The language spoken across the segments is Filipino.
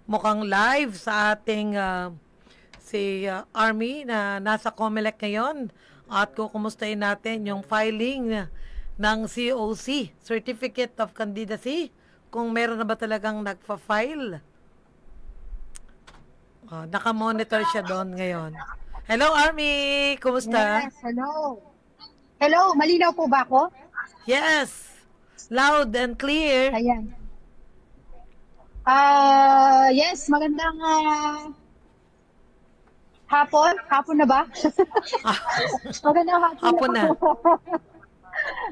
mukhang live sa ating si Army na nasa COMELEC ngayon at kukumustahin natin yung filing ng COC, Certificate of Candidacy, kung meron na ba talagang nagpa-file. Naka-monitor siya doon ngayon. Hello Army! Kumusta? Yes, hello. Hello, malinaw po ba ako? Yes! Loud and clear. Ayan. Yes, magandang hapon. Hapon na ba? Magandang hapon, hapon na.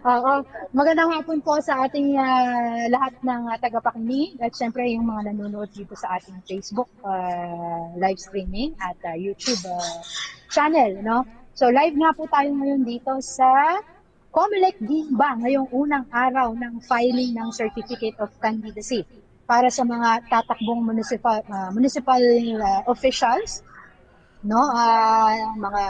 Oo. Magandang hapon po sa ating lahat ng tagapakinig at syempre yung mga nanonood dito sa ating Facebook live streaming at YouTube channel, no? So live nga po tayo ngayon dito sa COMELEC Gimba ngayong unang araw ng filing ng Certificate of Candidacy para sa mga tatakbong municipal officials, no? Mga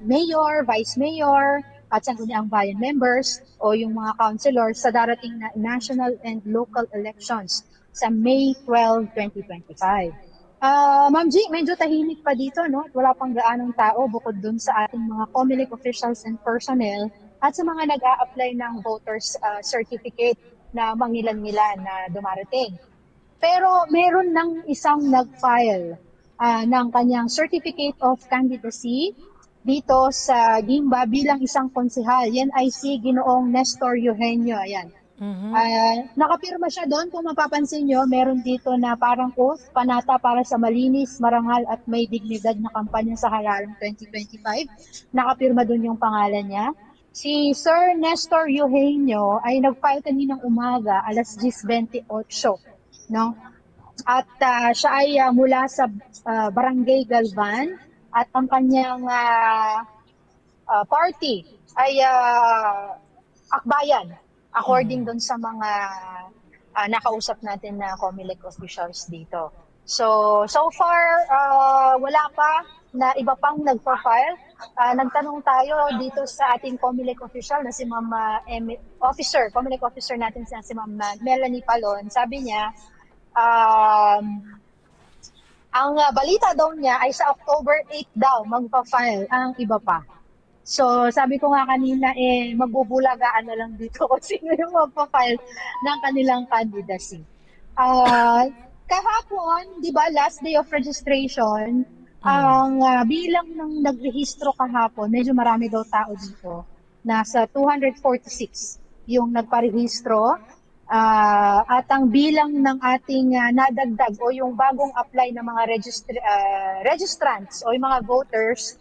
mayor, vice mayor, at sangguniang bayan members o yung mga councilors sa darating na national and local elections sa May 12, 2025. Ma'am G, medyo tahimik pa dito, no? Wala pang gaanong tao bukod dun sa ating mga COMELEC officials and personnel at sa mga nag-a-apply ng voters certificate na mangilan-ngilan na dumarating. Pero meron ng isang nag-file ng kanyang Certificate of Candidacy dito sa Gimba bilang isang konsehal. Yan ay si Ginoong Nestor Eugenio. Ayan. Nakapirma siya doon. Kung mapapansin nyo, meron dito na parang oath, panata para sa malinis, marangal at may dignidad na kampanya sa halalang 2025. Nakapirma doon yung pangalan niya. Si Sir Nestor Eugenio ay nag-file kaninang umaga, alas 10:28. No? At siya ay mula sa Barangay Galvan. At ang kanyang party ay akbayan, according doon sa mga nakausap natin na COMELEC officials dito. So far, wala pa na iba pang nagpa-file. Nagtanong tayo dito sa ating COMELEC official na si Ma'am COMELEC officer natin si Ma'am Melanie Palon. Sabi niya, ang balita daw niya ay sa October 8 daw magpa-file ang iba pa. So sabi ko nga kanina magbubulagaan na lang dito kung sino yung magpa-file ng kanilang candidacy. Kahapon, di ba, last day of registration, ang bilang ng nagrehistro kahapon, medyo marami daw tao dito. Nasa 246 yung nagparehistro. At ang bilang ng ating nadagdag o yung bagong apply ng mga registrants o yung mga voters,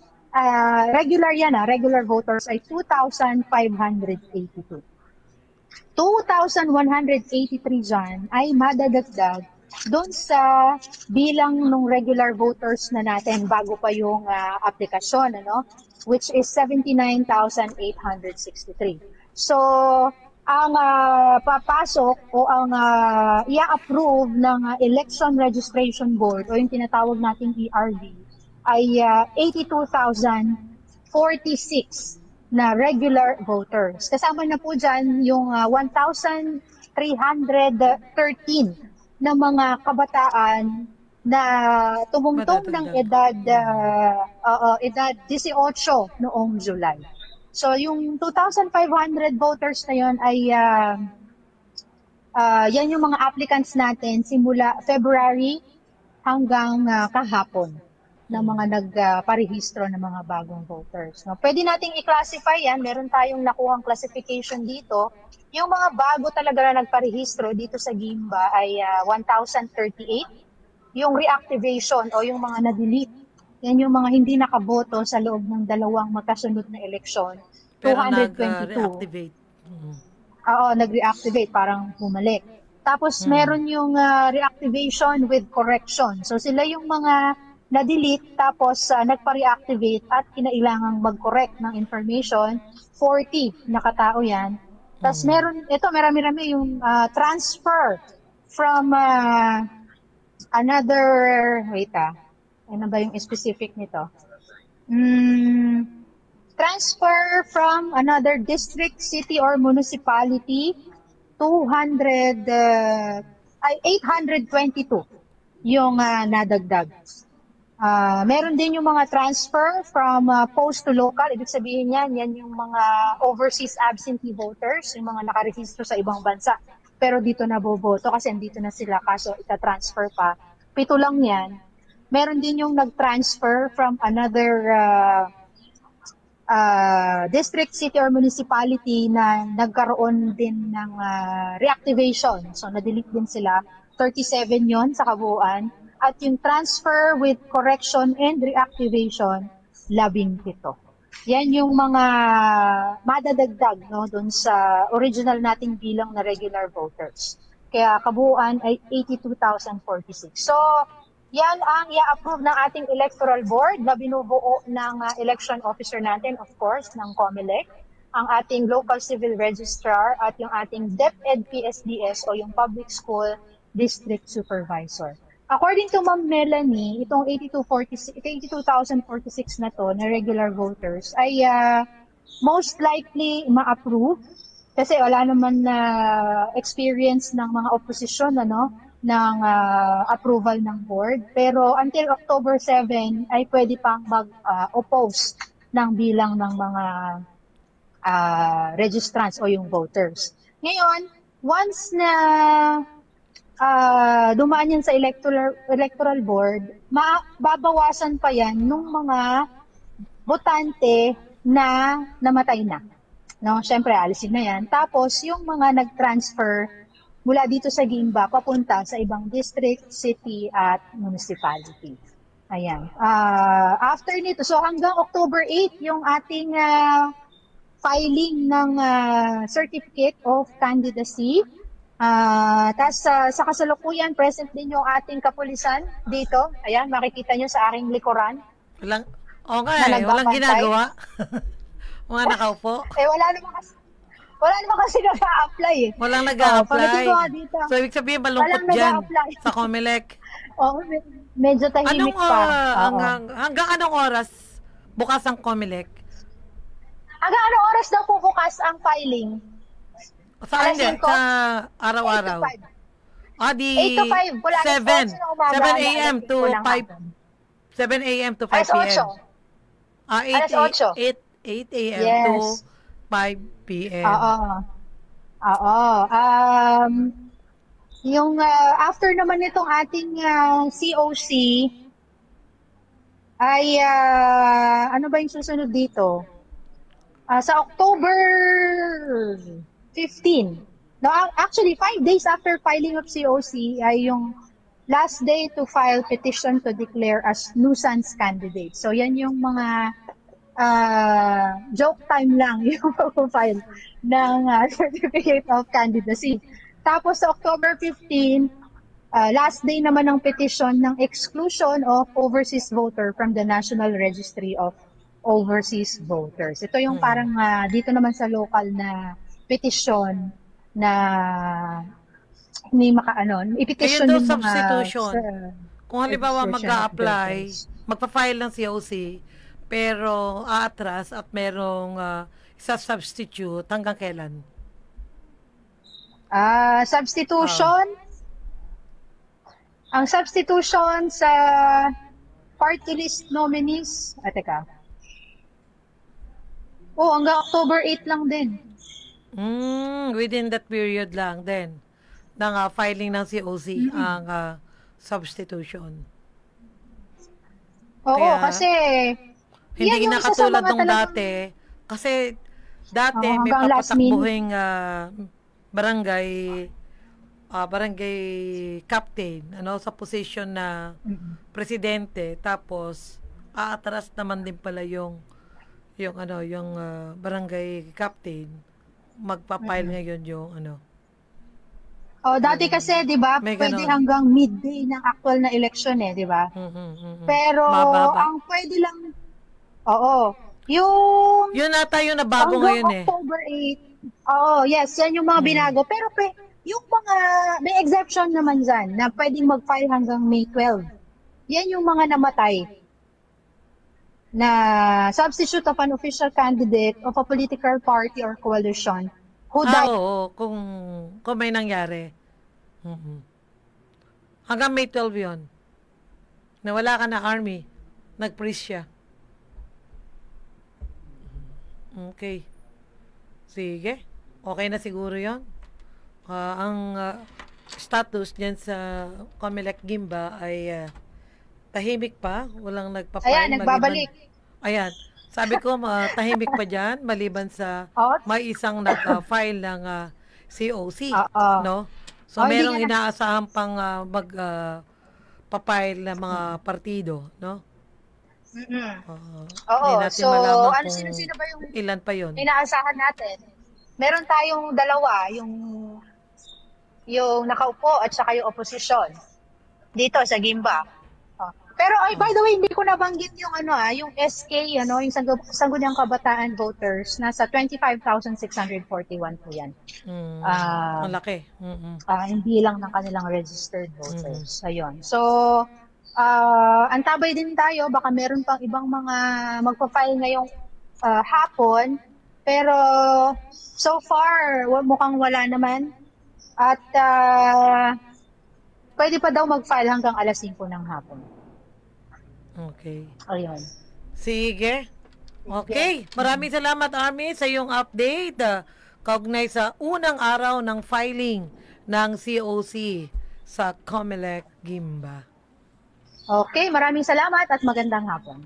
regular yan, regular voters ay 2,582. 2,183 dyan ay madadagdag doon sa bilang ng regular voters na natin bago pa yung aplikasyon, ano? Which is 79,863. So, ang papasok o ang i-approve ng Election Registration Board o yung tinatawag nating ERB ay 82,046 na regular voters. Kasama na po dyan yung 1,313 na mga kabataan na tumungtong ng edad 18 noong July. So yung 2,500 voters na yon ay yan yung mga applicants natin simula February hanggang kahapon ng mga nagparehistro ng mga bagong voters. No, pwede nating i-classify yan. Meron tayong nakuhang classification dito. Yung mga bago talaga na nagparehistro dito sa Gimba ay 1,038. Yung reactivation o yung mga na-delete, yan yung mga hindi nakaboto sa loob ng dalawang magkasunod na eleksyon. Pero 222. nag-reactivate. Oo, nag-reactivate, parang bumalik. Tapos meron yung reactivation with correction. So sila yung mga na-delete tapos nagpa-reactivate at kinailangang mag-correct ng information. 40 nakatao yan. Tapos meron, ito marami-rami yung transfer from another, ano ba yung specific nito? Transfer from another district, city, or municipality, 822 yung nadagdag. Meron din yung mga transfer from post to local. Ibig sabihin yan yung mga overseas absentee voters, yung mga nakarehistro sa ibang bansa. Pero dito na boboto kasi andito na sila, kaso ita-transfer pa. 7 lang yan. Meron din yung nag-transfer from another district, city, or municipality na nagkaroon din ng reactivation. So, na-delete din sila. 37 yon sa kabuuan. At yung transfer with correction and reactivation, 17. Yan yung mga madadagdag no, dun sa original nating bilang na regular voters. Kaya kabuuan ay 82,046. So, yan ang i-approve ng ating electoral board na binubuo ng election officer natin, of course, ng COMELEC, ang ating local civil registrar at yung ating DepEd PSDS o yung public school district supervisor. According to Ma'am Melanie, itong 82,046 na to na regular voters ay most likely ma-approve kasi wala naman na experience ng mga opposition ng approval ng board. Pero until October 7 ay pwede pang mag-oppose ng bilang ng mga registrants o yung voters. Ngayon, once na dumaan yan sa electoral board, babawasan pa yan nung mga botante na namatay na. No, syempre alisin na yan. Tapos yung mga nag-transfer mula dito sa Guimba papunta sa ibang district, city at municipality. Ayan. After nito, so hanggang October 8 yung ating filing ng certificate of candidacy. Tapos sa kasalukuyan, present din yung ating kapulisan dito. Ayan, makikita nyo sa aking likuran. Walang ginagawa. Mga nakaupo. Wala naman kasi nag-a-apply eh. Walang nag-a-apply. Dito. So, ibig sabihin, malungkot dyan sa COMELEC. Oo, medyo tahimik pa. Hanggang anong oras bukas ang COMELEC? Hanggang anong oras daw po bukas ang filing? Saan din? Sa araw-araw? 8 to 5. 7 a.m. to 5. 7 a.m. to 5 p.m. 8 a.m. to 5 p.m. Oo. Yung after naman nitong ating COC ay ano ba yung susunod dito? Sa October 15. No, actually, 5 days after filing of COC ay yung last day to file petition to declare as nuisance candidate. So, yan yung mga joke time lang yung file ng certificate of candidacy. Tapos, sa October 15, last day naman ng petition ng exclusion of overseas voter from the National Registry of Overseas Voters. Ito yung parang dito naman sa local na petition na hindi i-petition yung mga substitution. Kung halimbawa mag-a-apply, magpa-file ng COC, pero aatras at merong isa substitute, hanggang kailan? Substitution? Ang substitution sa party list nominees, teka. Hanggang October 8 lang din. Within that period lang din ng filing ng COC ang substitution. Oo, kasi hindi na katulad nung dati. Kasi dati may papatakbuhing barangay captain sa position na presidente, tapos aatras naman din pala yung barangay captain magpa-file ngayon yung dati kasi 'di ba pwede hanggang midday ng actual na election di ba? Pero mababa. Ang pwede lang yun ata yung nabago ngayon October 8. Yes, yan yung mga binago. Pero yung mga may exception naman dyan na pwedeng mag-file hanggang May 12. Yan yung mga namatay na substitute of an official candidate of a political party or coalition who died. Oo, kung may nangyari. Hanggang May 12 yun. Nawala ka na, Army. Nag-freeze siya. Okay. Sige. Okay na siguro yun. Ang status dyan sa Comelec Gimba ay tahimik pa. Walang nagpapain. Ayan, nagbabalik. Ayan. Sabi ko, tahimik pa dyan maliban sa may isang nag-file ng COC. No? So, merong inaasahan pang papile ng mga partido. No? Oo. Natin So, malaman sino-sino ba yung ilan pa yun? inaasahan natin? Meron tayong dalawa, yung nakaupo at saka yung opposition dito sa Gimba. Pero by the way, hindi ko nabanggit yung yung SK, yung Sangguniang Kabataan Voters, nasa 25,641 po yan. Malaki. Hindi lang ng kanilang registered voters. Ayun. So, antabay din tayo, baka meron pang ibang mga magpa-file ngayong hapon, pero so far, mukhang wala naman. At pwede pa daw mag-file hanggang alas 5 ng hapon. Okay. Ayun. Sige. Okay. Maraming salamat, Army, sa iyong update. Kaugnay sa unang araw ng filing ng COC sa Comelec Gimba. Okay, maraming salamat at magandang hapon.